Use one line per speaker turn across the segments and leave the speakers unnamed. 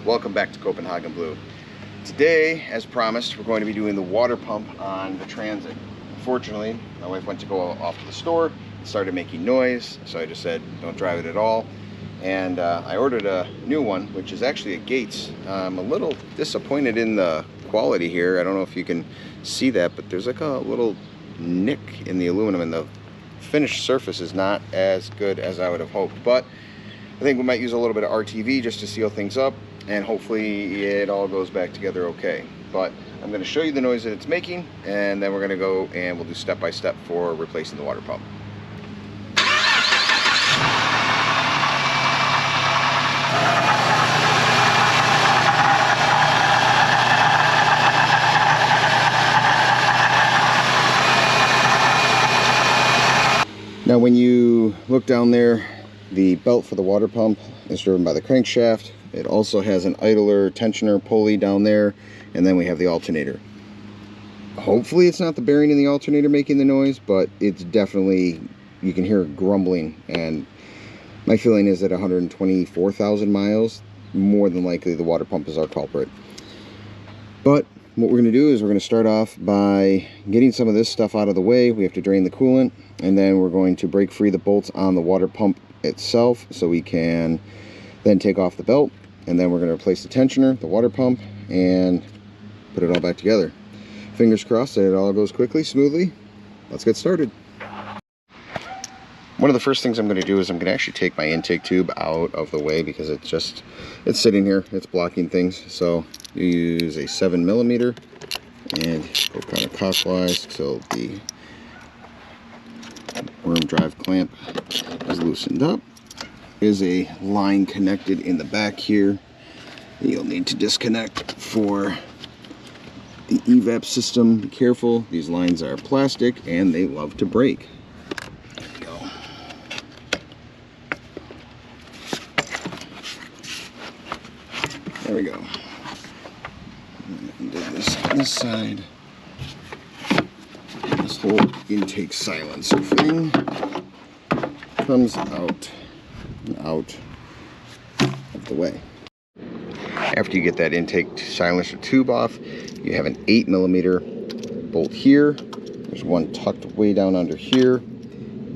welcome back to Copenhagen Blue. Today, as promised, we're going to be doing the water pump on the Transit. Unfortunately, my wife went to go off to the store, it started making noise, so I just said don't drive it at all. And I ordered a new one, which is actually a Gates. I'm a little disappointed in the quality here. I don't know if you can see that, but there's like a little nick in the aluminum, and the finished surface is not as good as I would have hoped. But I think we might use a little bit of RTV just to seal things up, and hopefully it all goes back together okay. But I'm going to show you the noise that it's making, and then we're going to go and we'll do step by step for replacing the water pump. Now when you look down there, the belt for the water pump is driven by the crankshaft. It also has an idler tensioner pulley down there, and then we have the alternator. Hopefully it's not the bearing in the alternator making the noise, but it's definitely, you can hear it grumbling, and my feeling is at 124,000 miles, more than likely the water pump is our culprit. But what we're going to do is we're going to start off by getting some of this stuff out of the way. We have to drain the coolant, and then we're going to break free the bolts on the water pump itself so we can then take off the belt, and then we're going to replace the tensioner, the water pump, and put it all back together. Fingers crossed that it all goes quickly, smoothly. Let's get started. One of the first things I'm going to do is I'm going to actually take my intake tube out of the way because it's sitting here, it's blocking things. So you use a 7mm and go kind of clockwise so the worm drive clamp is loosened up. There's a line connected in the back here that you'll need to disconnect for the evap system. Be careful, these lines are plastic and they love to break. There we go. There we go. And do this on this side. This whole intake silencer thing comes out and out of the way. After you get that intake silencer tube off, you have an 8mm bolt here. There's one tucked way down under here.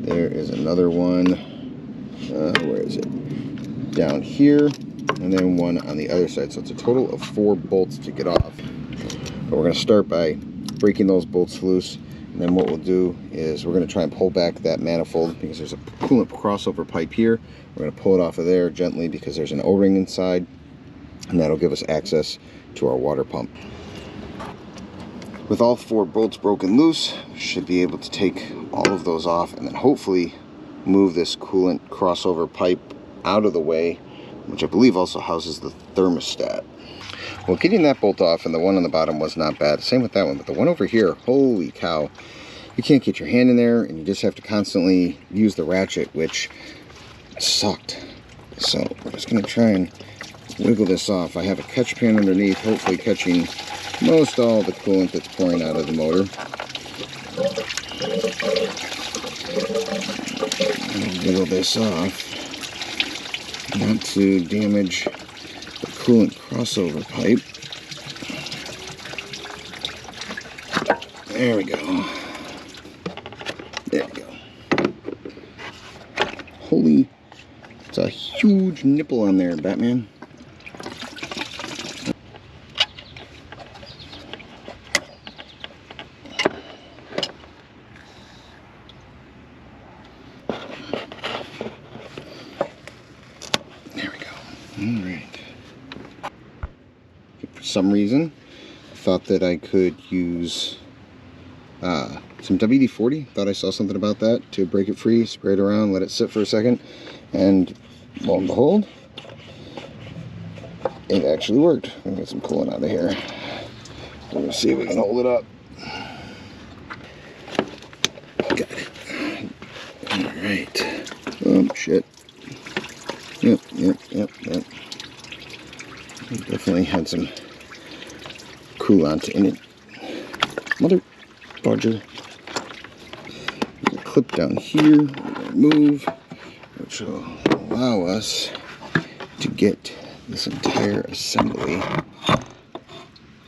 There is another one, where is it? Down here, and then one on the other side. So it's a total of 4 bolts to get off. But we're going to start by breaking those bolts loose. And then what we'll do is we're going to try and pull back that manifold because there's a coolant crossover pipe here. We're going to pull it off of there gently because there's an O-ring inside, and that'll give us access to our water pump. With all 4 bolts broken loose, we should be able to take all of those off and then hopefully move this coolant crossover pipe out of the way, which I believe also houses the thermostat. Well, getting that bolt off and the one on the bottom was not bad. Same with that one, but the one over here, holy cow. You can't get your hand in there, and you just have to constantly use the ratchet, which sucked. So we're just going to try and wiggle this off. I have a catch pan underneath, hopefully catching most all the coolant that's pouring out of the motor. Wiggle this off, not to damage the coolant crossover pipe. There we go. There we go. Holy, it's a huge nipple on there, Batman. There we go. All right. For some reason, I thought that I could use some WD-40. Thought I saw something about that to break it free, spray it around, let it sit for a second, and lo and behold, it actually worked. I'm gonna get some coolant out of here. We're gonna see if we can hold it up. Got it. All right. Oh shit. Yep. Definitely had some coolant in it. Mother fudger. There's a clip down here we're going to remove, which will allow us to get this entire assembly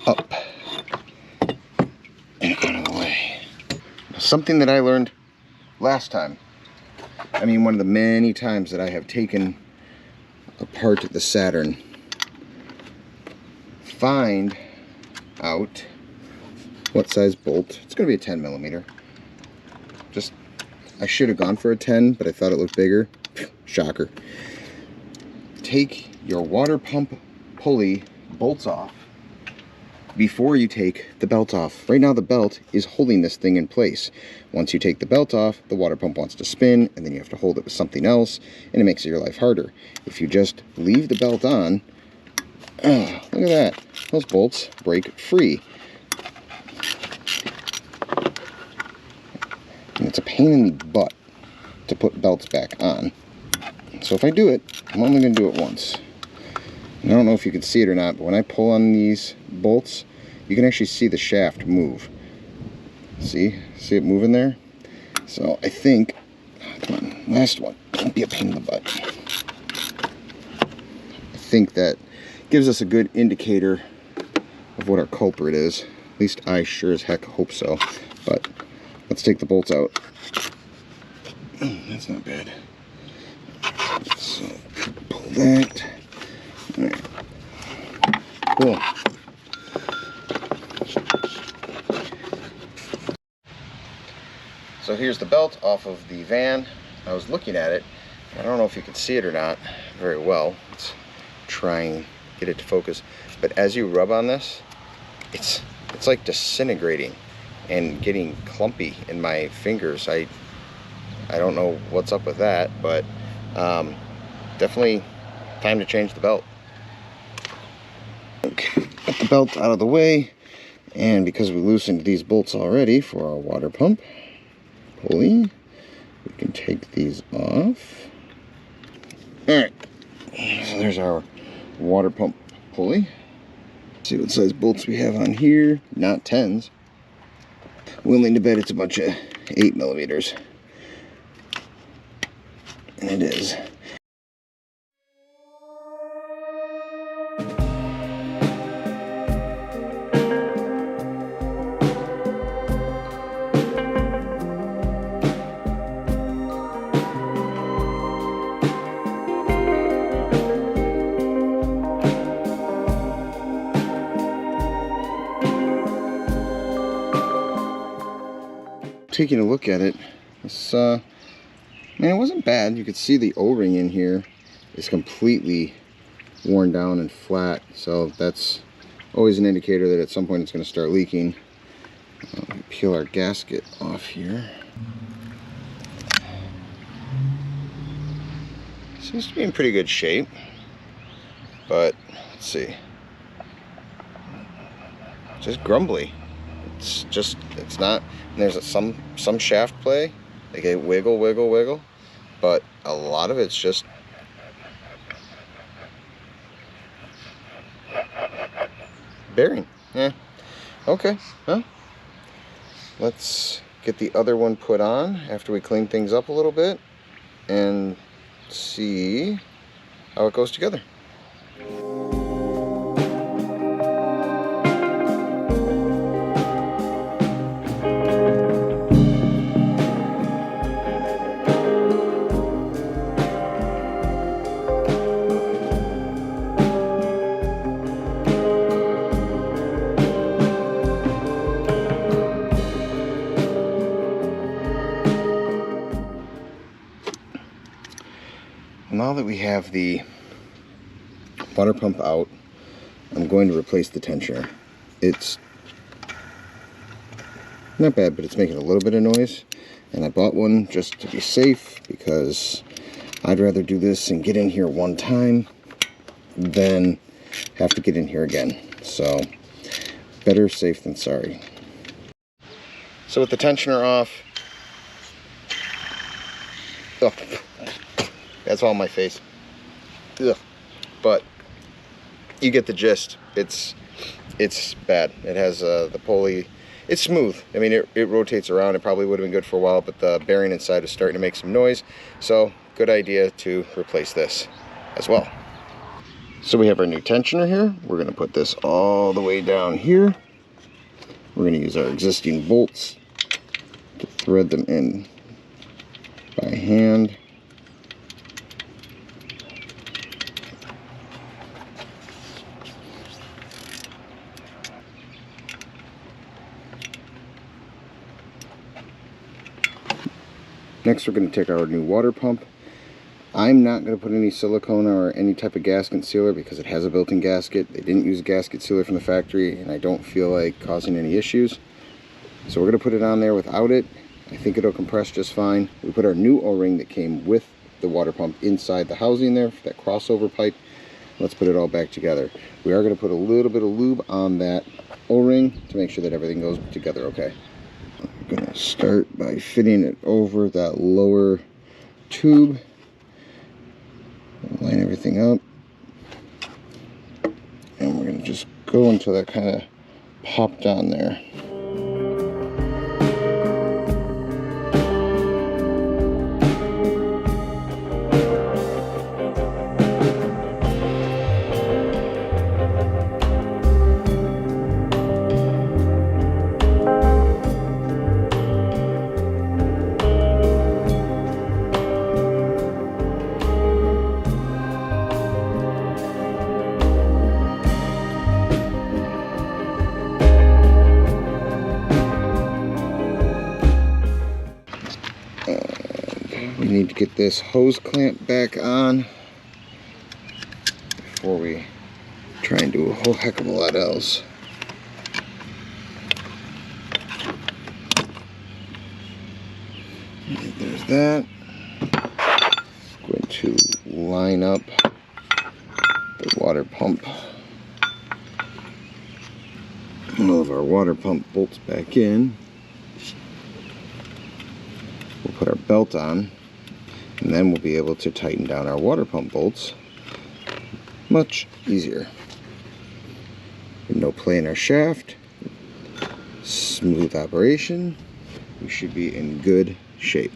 up and out of the way. Something that I learned last time, I mean one of the many times that I have taken apart the Saturn, find out what size bolt. It's going to be a 10 millimeter. Just, I should have gone for a 10, but I thought it looked bigger. Shocker. Take your water pump pulley bolts off before you take the belt off. Right now the belt is holding this thing in place. Once you take the belt off, the water pump wants to spin, and then you have to hold it with something else, and it makes your life harder. If you just leave the belt on, oh, look at that. Those bolts break free. And it's a pain in the butt to put belts back on. So if I do it, I'm only going to do it once. And I don't know if you can see it or not, but when I pull on these bolts, you can actually see the shaft move. See it moving there? So I think, come on, last one. Don't be a pain in the butt. I think that gives us a good indicator of what our culprit is. At least I sure as heck hope so. But let's take the bolts out. That's not bad. So pull that. All right. Cool. So here's the belt off of the van. I was looking at it. I don't know if you can see it or not very well. Let's try and get it to focus. But as you rub on this, it's like disintegrating and getting clumpy in my fingers. I don't know what's up with that, but definitely time to change the belt. Okay, got the belt out of the way, and because we loosened these bolts already for our water pump pulley, we can take these off. Alright, so there's our water pump pulley. Let's see what size bolts we have on here. Not 10s. Willing to bet it's a bunch of 8 millimeters. And it is. Taking a look at it, this man, it wasn't bad. You could see the O-ring in here is completely worn down and flat, so that's always an indicator that at some point it's going to start leaking. Peel our gasket off here. Seems to be in pretty good shape, but let's see, just grumbly. It's not, and there's some shaft play, like a wiggle, but a lot of it's just bearing. Yeah. Okay, well, let's get the other one put on after we clean things up a little bit and see how it goes together. Now that we have the water pump out, I'm going to replace the tensioner. It's not bad, but it's making a little bit of noise, and I bought one just to be safe because I'd rather do this and get in here one time than have to get in here again. So better safe than sorry. So with the tensioner off, oh, that's all my face. Ugh. But you get the gist. It's bad. It has the pulley. It's smooth. I mean, it rotates around. It probably would have been good for a while, but the bearing inside is starting to make some noise. So good idea to replace this as well. So we have our new tensioner here. We're going to put this all the way down here. We're going to use our existing bolts to thread them in by hand. Next, we're going to take our new water pump. I'm not going to put any silicone or any type of gasket sealer because it has a built-in gasket. They didn't use a gasket sealer from the factory, and I don't feel like causing any issues. So we're going to put it on there without it. I think it'll compress just fine. We put our new O-ring that came with the water pump inside the housing there, that crossover pipe. Let's put it all back together. We are going to put a little bit of lube on that O-ring to make sure that everything goes together okay. I'm going to start by fitting it over that lower tube. Line everything up, and we're going to just go until that kind of popped on there. We need to get this hose clamp back on before we try and do a whole heck of a lot else. And there's that. Going to line up the water pump. Move our water pump bolts back in. We'll put our belt on, and then we'll be able to tighten down our water pump bolts much easier. With no play in our shaft, smooth operation, we should be in good shape.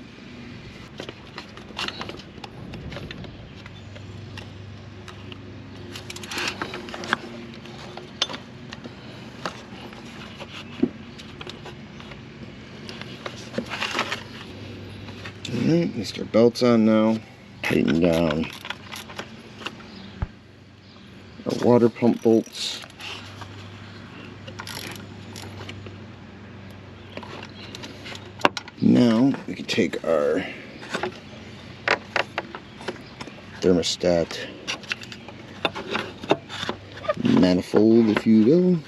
Alright, at least our belt's on now. Tighten down our water pump bolts. Now we can take our thermostat manifold, if you will.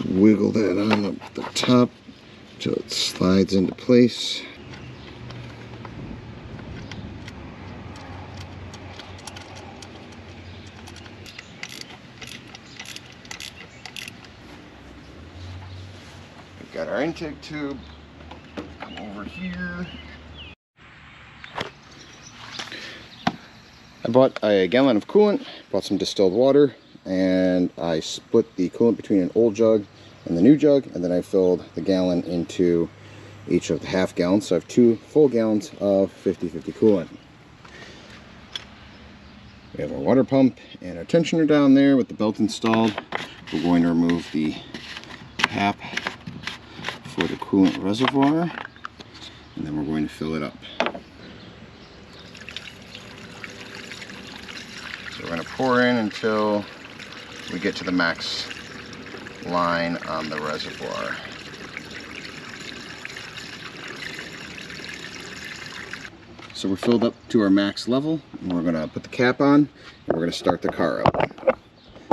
Wiggle that on up the top until it slides into place. We've got our intake tube. Come over here. I bought a gallon of coolant, bought some distilled water, and I split the coolant between an old jug and the new jug, and then I filled the gallon into each of the half gallons, so I have 2 full gallons of 50/50 coolant. We have our water pump and our tensioner down there with the belt installed. We're going to remove the cap for the coolant reservoir, and then we're going to fill it up. So we're going to pour in until we get to the max line on the reservoir. So we're filled up to our max level, and we're going to put the cap on, and we're going to start the car up.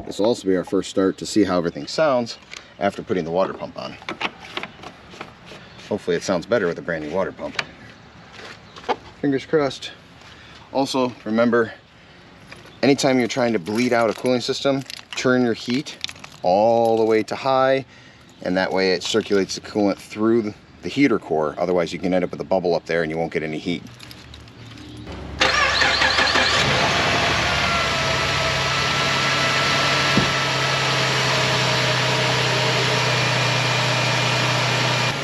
This will also be our first start to see how everything sounds after putting the water pump on. Hopefully it sounds better with a brand new water pump. Fingers crossed. Also, remember, anytime you're trying to bleed out a cooling system, turn your heat all the way to high, and that way it circulates the coolant through the heater core. Otherwise you can end up with a bubble up there and you won't get any heat.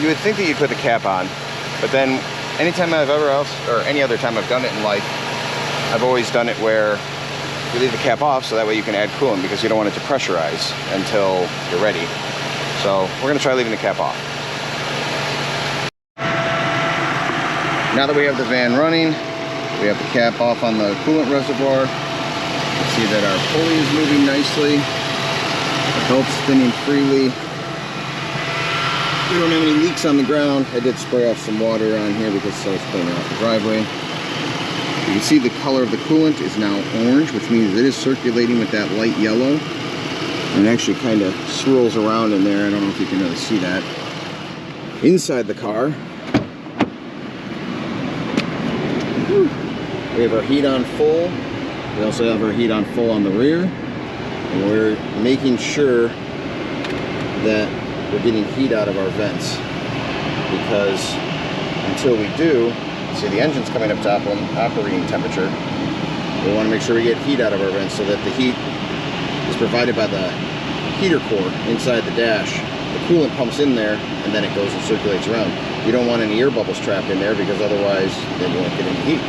You would think that you'd put the cap on, But then anytime I've ever else, or any other time I've done it in life, I've always done it where you leave the cap off so that way you can add coolant, because you don't want it to pressurize until you're ready. So we're gonna try leaving the cap off. Now that we have the van running, we have the cap off on the coolant reservoir. You can see that our pulley is moving nicely. The belt's spinning freely. We don't have any leaks on the ground. I did spray off some water on here because I was pulling it off the driveway. You can see the color of the coolant is now orange, which means it is circulating with that light yellow. And it actually kind of swirls around in there. I don't know if you can really see that. Inside the car, we have our heat on full. We also have our heat on full on the rear. And we're making sure that we're getting heat out of our vents, because until we do, see the engine's coming up to operating temperature. We want to make sure we get heat out of our vents so that the heat is provided by the heater core inside the dash. The coolant pumps in there and then it goes and circulates around. You don't want any air bubbles trapped in there, because otherwise then you won't get any heat.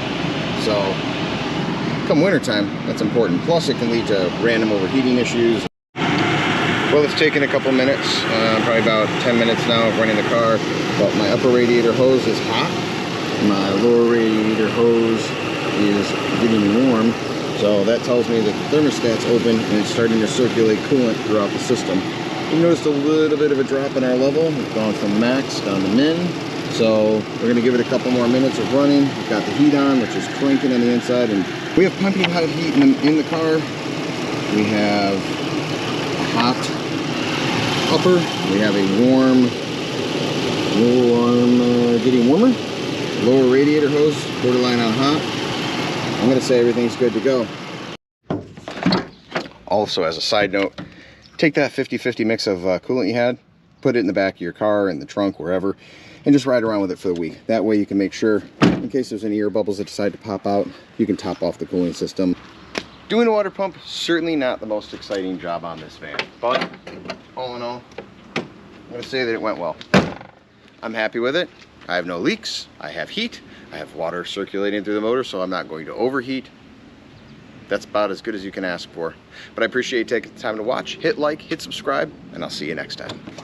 So come wintertime, that's important. Plus it can lead to random overheating issues. Well, it's taken a couple minutes, probably about 10 minutes now of running the car, but my upper radiator hose is hot. My lower radiator hose is getting warm, so that tells me that the thermostat's open and it's starting to circulate coolant throughout the system. We noticed a little bit of a drop in our level. We've gone from max down to min, so we're going to give it a couple more minutes of running. We've got the heat on, which is cranking on the inside, and we have piping hot heat in the car. We have a hot upper, we have a warm, getting warmer, lower radiator hose, borderline on hot. I'm going to say everything's good to go. Also, as a side note, take that 50-50 mix of coolant you had, put it in the back of your car, in the trunk, wherever, and just ride around with it for the week. That way you can make sure, in case there's any air bubbles that decide to pop out, you can top off the cooling system. Doing a water pump, certainly not the most exciting job on this van, but all in all, I'm going to say that it went well. I'm happy with it. I have no leaks. I have heat. I have water circulating through the motor, so I'm not going to overheat. That's about as good as you can ask for. But I appreciate you taking the time to watch. Hit like, hit subscribe, and I'll see you next time.